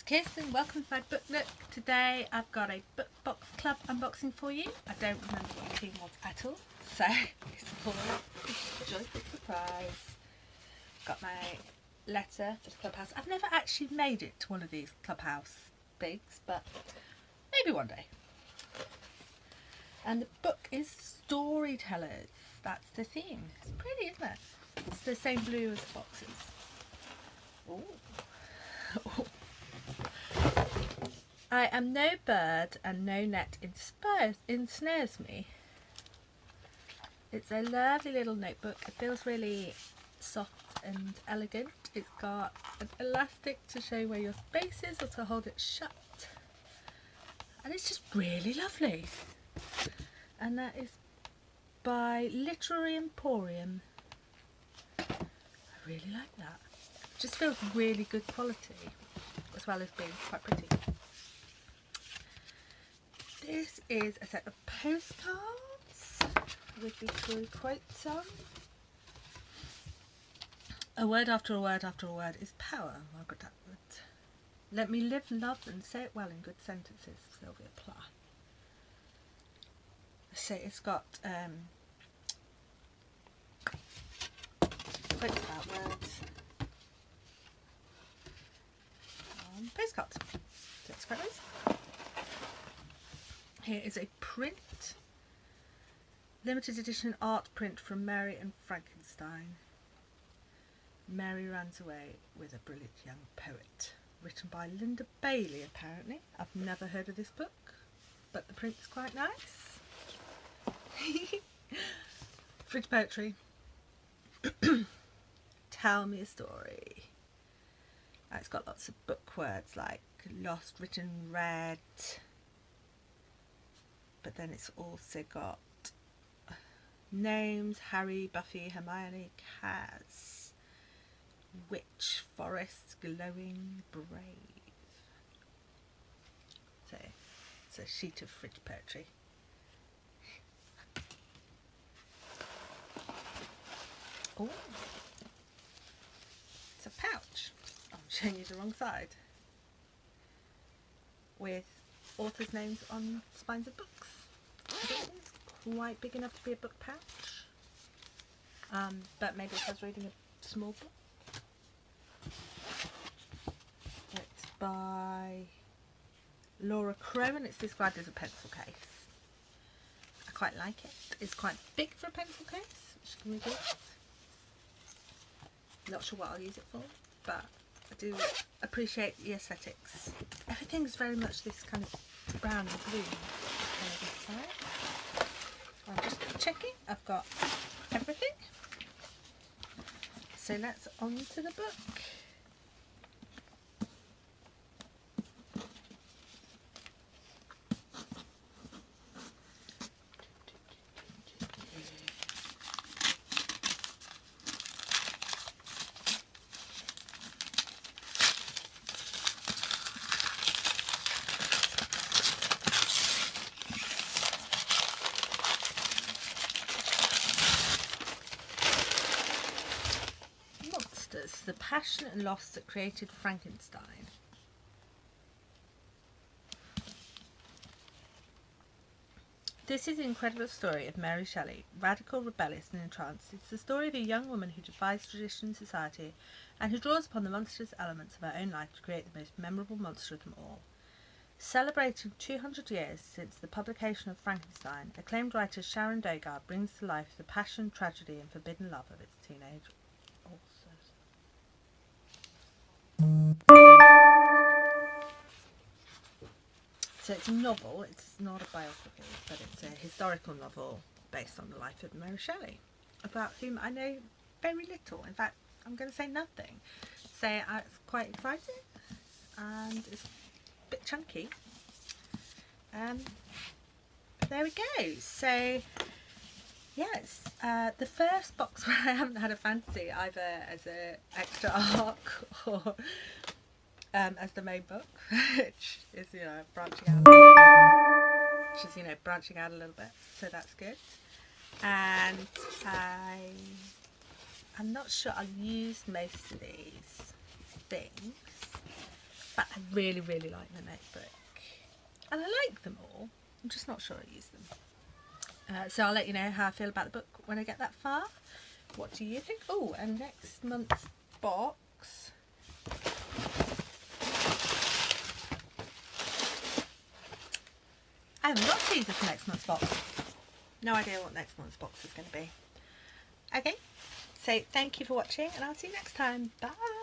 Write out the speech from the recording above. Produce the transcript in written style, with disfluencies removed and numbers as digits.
Kirsten, welcome to my book nook. Today I've got a book box club unboxing for you. I don't remember what the theme was at all, so it's all a joyful surprise. Got my letter for the clubhouse. I've never actually made it to one of these clubhouse things, but maybe one day. And the book is Storytellers. That's the theme. It's pretty, isn't it? It's the same blue as the boxes. Ooh. I am no bird and no net ensnares me. It's a lovely little notebook. It feels really soft and elegant. It's got an elastic to show where your space is or to hold it shut. And it's just really lovely. And that is by Literary Emporium. I really like that. It just feels really good quality as well as being quite pretty. This is a set of postcards with the story quotes on. A word after a word after a word is power, Margaret Atwood. Let me live, love and say it well in good sentences, Sylvia Plath. So it's got quotes about words on postcards. So it's quite nice. Here is a print, limited edition art print from Mary and Frankenstein. Mary runs away with a brilliant young poet. Written by Linda Bailey, apparently. I've never heard of this book, but the print's quite nice. Fridge poetry. Tell me a story. It's got lots of book words like lost, written, read. But then it's also got names: Harry, Buffy, Hermione, Kaz, witch, forest, glowing, brave. So it's a sheet of fridge poetry. Oh, it's a pouch. I'm showing you the wrong side. With authors' names on spines of books. I don't think it's quite big enough to be a book pouch, but maybe it was reading a small book. It's by Laura Crow and it's described as a pencil case. I quite like it. It's quite big for a pencil case, which can we do? Not sure what I'll use it for, but I do appreciate the aesthetics. Everything's very much this kind of brown and blue. I'm just checking I've got everything. So let's on to the book. The passion and loss that created Frankenstein. This is the incredible story of Mary Shelley, radical, rebellious and entranced. It's the story of a young woman who defies tradition and society and who draws upon the monstrous elements of her own life to create the most memorable monster of them all. Celebrating 200 years since the publication of Frankenstein, acclaimed writer Sharon Dogard brings to life the passion, tragedy and forbidden love of its teenage authors. So it's a novel, it's not a biography, but it's a historical novel based on the life of Mary Shelley, about whom I know very little. In fact, I'm going to say nothing. So it's quite exciting and it's a bit chunky. There we go. So yes, the first box where I haven't had a fantasy either as an extra arc or as the main book, which is branching out a little bit, so that's good. And I'm not sure I'll use most of these things, But I really, really like the notebook. And I like them all. I'm just not sure I use them. So I'll let you know how I feel about the book when I get that far. What do you think? Oh, and next month's box. I haven't got a teaser for next month's box. No idea what next month's box is going to be. Okay, so thank you for watching and I'll see you next time. Bye!